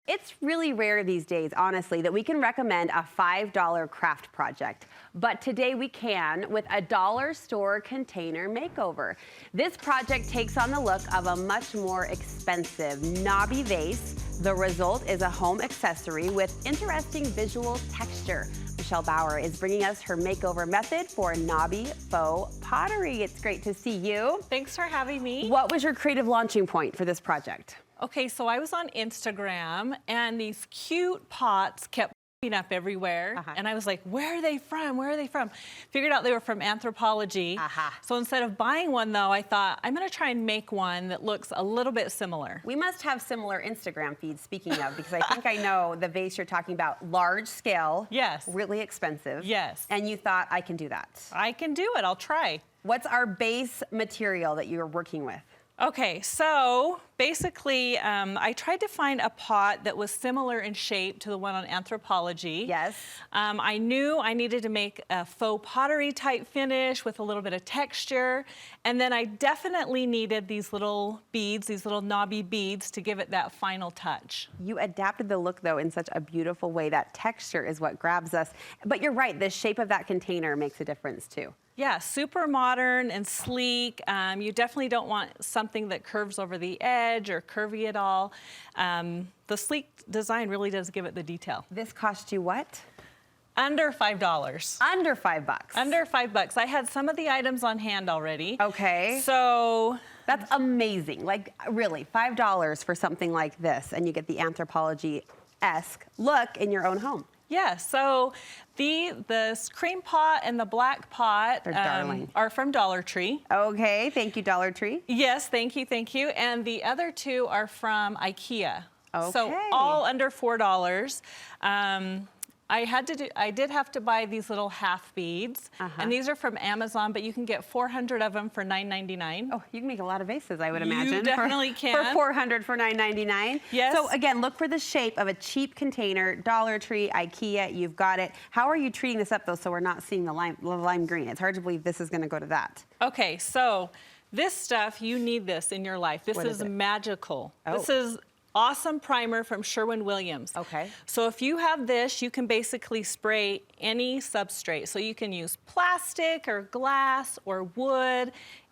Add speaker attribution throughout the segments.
Speaker 1: It's really rare these days, honestly, that we can recommend a $5 craft project. But today we can with a dollar store container makeover. This project takes on the look of a much more expensive knobby vase. The result is a home accessory with interesting visual texture. Michelle Bauer is bringing us her makeover method for knobby faux pottery. It's great to see you.
Speaker 2: Thanks for having me.
Speaker 1: What was your creative launching point for this project?
Speaker 2: Okay, so I was on Instagram and these cute pots kept popping up everywhere. And I was like, where are they from? Where are they from? Figured out they were from Anthropologie. So instead of buying one though, I thought I'm gonna try and make one that looks a little bit similar.
Speaker 1: We must have similar Instagram feeds, speaking of, because I think I know the vase you're talking about, large scale.
Speaker 2: Yes.
Speaker 1: Really expensive.
Speaker 2: Yes.
Speaker 1: And you thought, I can do that.
Speaker 2: I can do it, I'll try.
Speaker 1: What's our base material that you're working with?
Speaker 2: Okay, so basically, I tried to find a pot that was similar in shape to the one on Anthropologie.
Speaker 1: Yes.
Speaker 2: I knew I needed to make a faux pottery type finish with a little bit of texture. And then I definitely needed these little beads, these little knobby beads to give it that final touch.
Speaker 1: You adapted the look though in such a beautiful way. That texture is what grabs us. But you're right, the shape of that container makes a difference too.
Speaker 2: Yeah, super modern and sleek. You definitely don't want something that curves over the edge or curvy at all. The sleek design really does give it the detail.
Speaker 1: This cost you what?
Speaker 2: Under $5.
Speaker 1: Under $5.
Speaker 2: Under $5. I had some of the items on hand already.
Speaker 1: Okay.
Speaker 2: So
Speaker 1: that's amazing. Like really, $5 for something like this, and you get the Anthropologie-esque look in your own home.
Speaker 2: Yeah, so the cream pot and the black pot are from Dollar Tree.
Speaker 1: Okay, thank you, Dollar Tree.
Speaker 2: Yes, thank you, thank you. And the other two are from IKEA.
Speaker 1: Okay.
Speaker 2: So all under $4. I did have to buy these little half beads, and these are from Amazon, but you can get 400 of them for $9.99.
Speaker 1: Oh, you can make a lot of vases, I would imagine.
Speaker 2: You definitely can.
Speaker 1: For 400 for $9.99.
Speaker 2: Yes.
Speaker 1: So again, look for the shape of a cheap container, Dollar Tree, IKEA, you've got it. How are you treating this up though, so we're not seeing the lime green? It's hard to believe this is gonna go to that.
Speaker 2: Okay, so this stuff, you need this in your life. This is magical.
Speaker 1: Oh.
Speaker 2: This is awesome primer from Sherwin-Williams.
Speaker 1: Okay.
Speaker 2: So if you have this, you can basically spray any substrate. So you can use plastic or glass or wood,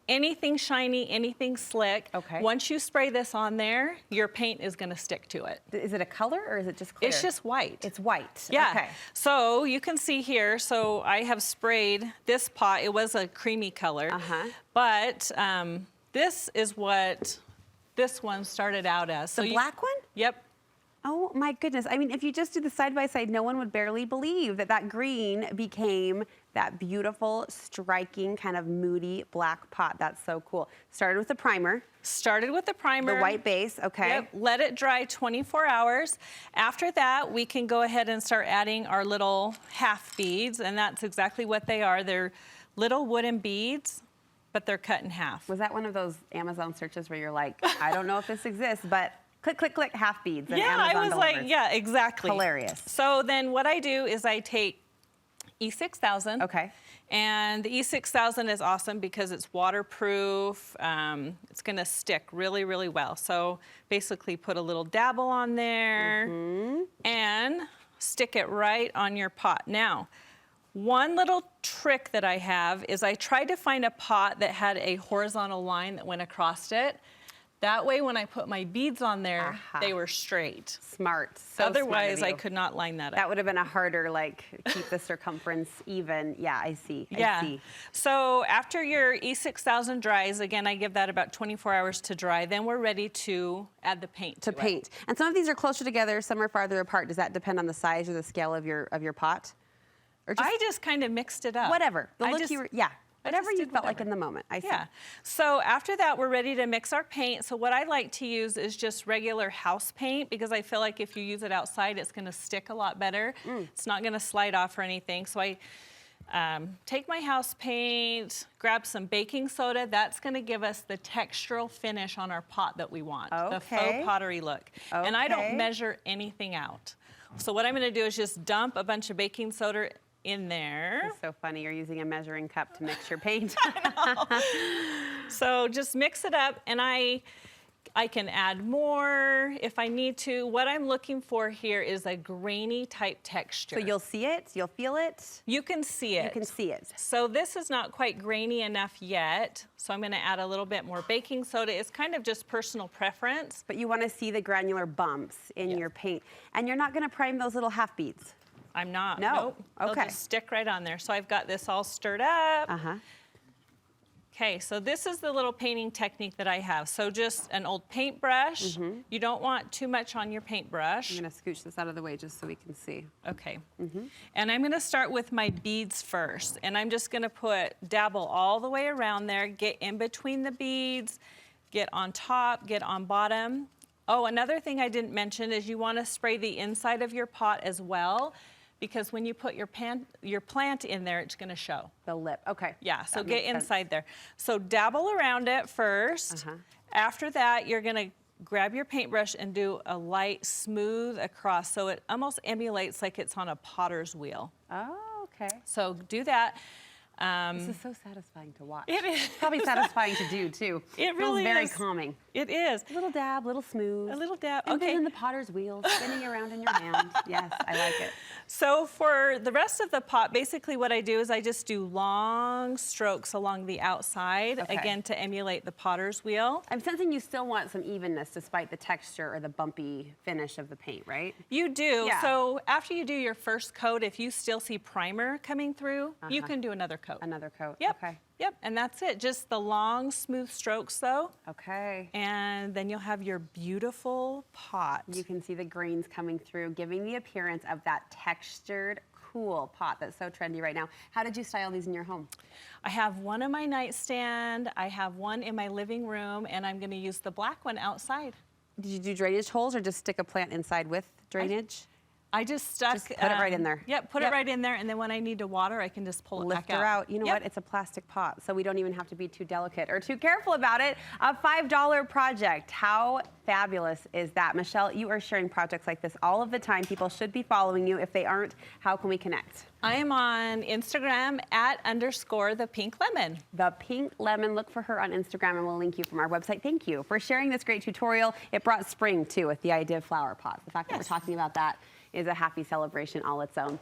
Speaker 2: anything shiny, anything slick.
Speaker 1: Okay.
Speaker 2: Once you spray this on there, your paint is gonna stick to it.
Speaker 1: Is it a color or is it just clear?
Speaker 2: It's just white.
Speaker 1: It's white.
Speaker 2: Yeah.
Speaker 1: Okay.
Speaker 2: So you can see here, so I have sprayed this pot. It was a creamy color. But this is what this one started out as. So
Speaker 1: the black one?
Speaker 2: Yep.
Speaker 1: Oh my goodness. I mean, if you just do the side by side, no one would barely believe that that green became that beautiful, striking, kind of moody black pot. That's so cool. Started with the primer.
Speaker 2: Started with the primer.
Speaker 1: The white base, okay.
Speaker 2: Yep. Let it dry 24 hours. After that, we can go ahead and start adding our little half beads, and that's exactly what they are. They're little wooden beads, but they're cut in half.
Speaker 1: Was that one of those Amazon searches where you're like, I don't know if this exists, but click, click, click, half beads, and
Speaker 2: yeah,
Speaker 1: Amazon
Speaker 2: I was
Speaker 1: delivers.
Speaker 2: like, yeah, exactly.
Speaker 1: Hilarious.
Speaker 2: So then what I do is I take E6000.
Speaker 1: Okay.
Speaker 2: And the E6000 is awesome because it's waterproof. It's gonna stick really, really well. So basically put a little dabble on there and stick it right on your pot. Now, one little trick that I have is I tried to find a pot that had a horizontal line that went across it. That way, when I put my beads on there, they were straight.
Speaker 1: Smart. So
Speaker 2: otherwise,
Speaker 1: smart of
Speaker 2: I
Speaker 1: you.
Speaker 2: could not line that up.
Speaker 1: That would have been a harder, like, keep the circumference even. Yeah, I see. I see.
Speaker 2: So after your E6000 dries, again, I give that about 24 hours to dry. Then we're ready to add the paint to
Speaker 1: paint. And some of these are closer together, some are farther apart. Does that depend on the size or the scale of your pot? Or
Speaker 2: I just kind of mixed it up.
Speaker 1: Whatever. The look you were, whatever you felt like in the moment. I see.
Speaker 2: Yeah. So after that, we're ready to mix our paint. So what I like to use is just regular house paint because I feel like if you use it outside, it's going to stick a lot better. It's not going to slide off or anything. So I take my house paint, grab some baking soda. That's going to give us the textural finish on our pot that we want, the faux pottery look. And I don't measure anything out. So what I'm going to do is just dump a bunch of baking soda in there.
Speaker 1: It's so funny, you're using a measuring cup to mix your paint.
Speaker 2: So just mix it up, and I I can add more if I need to. What I'm looking for here is a grainy type texture.
Speaker 1: So you'll see it, you'll feel it.
Speaker 2: You can see it.
Speaker 1: You can see it.
Speaker 2: So this is not quite grainy enough yet. So I'm gonna add a little bit more baking soda. It's kind of just personal preference.
Speaker 1: But you wanna see the granular bumps in your paint. And you're not gonna prime those little half beads.
Speaker 2: I'm not.
Speaker 1: No.
Speaker 2: Nope.
Speaker 1: Okay.
Speaker 2: They'll just stick right on there. So I've got this all stirred up.
Speaker 1: Uh-huh.
Speaker 2: Okay, so this is the little painting technique that I have. So just an old paintbrush. You don't want too much on your paintbrush.
Speaker 1: I'm gonna scooch this out of the way just so we can see.
Speaker 2: Okay. And I'm gonna start with my beads first. And I'm just gonna dabble all the way around there, get in between the beads, get on top, get on bottom. Oh, another thing I didn't mention is you wanna spray the inside of your pot as well, because when you put your plant in there, it's gonna show.
Speaker 1: The lip, okay.
Speaker 2: Yeah, so
Speaker 1: That
Speaker 2: get
Speaker 1: makes sense.
Speaker 2: inside there. So dabble around it first. After that, you're gonna grab your paintbrush and do a light smooth across so it almost emulates like it's on a potter's wheel.
Speaker 1: Oh, okay.
Speaker 2: So do that.
Speaker 1: This is so satisfying to watch.
Speaker 2: It is.
Speaker 1: Probably satisfying to do too.
Speaker 2: It really
Speaker 1: Feels very
Speaker 2: is.
Speaker 1: calming.
Speaker 2: It is.
Speaker 1: A little dab, little smooth.
Speaker 2: A little dab,
Speaker 1: And
Speaker 2: okay.
Speaker 1: then the potter's wheel spinning around in your hand. Yes, I like it.
Speaker 2: So for the rest of the pot, basically what I do is I just do long strokes along the outside,
Speaker 1: Okay.
Speaker 2: again, to emulate the potter's wheel.
Speaker 1: I'm sensing you still want some evenness despite the texture or the bumpy finish of the paint, right?
Speaker 2: You do.
Speaker 1: Yeah.
Speaker 2: So after you do your first coat, if you still see primer coming through, you can do another coat.
Speaker 1: Another coat.
Speaker 2: Yep.
Speaker 1: Okay.
Speaker 2: Yep. And that's it. Just the long, smooth strokes, though.
Speaker 1: Okay.
Speaker 2: And then you'll have your beautiful pot.
Speaker 1: You can see the grains coming through, giving the appearance of that textured, cool pot that's so trendy right now. How did you style these in your home?
Speaker 2: I have one on my nightstand. I have one in my living room, and I'm going to use the black one outside.
Speaker 1: Did you do drainage holes or just stick a plant inside with drainage?
Speaker 2: I just stuck.
Speaker 1: Just put it right in there.
Speaker 2: Yep, put it right in there, and then when I need to water, I can just pull it
Speaker 1: Lift
Speaker 2: back
Speaker 1: her out. You know
Speaker 2: Yep.
Speaker 1: what? It's a plastic pot, so we don't even have to be too delicate or too careful about it. A $5 project. How fabulous is that? Michelle, you are sharing projects like this all of the time. People should be following you. If they aren't, how can we connect?
Speaker 2: I am on Instagram @_thepinklemon.
Speaker 1: The Pink Lemon. Look for her on Instagram, and we'll link you from our website. Thank you for sharing this great tutorial. It brought spring, too, with the idea of flower pots. The fact that we're talking about that is a happy celebration all its own.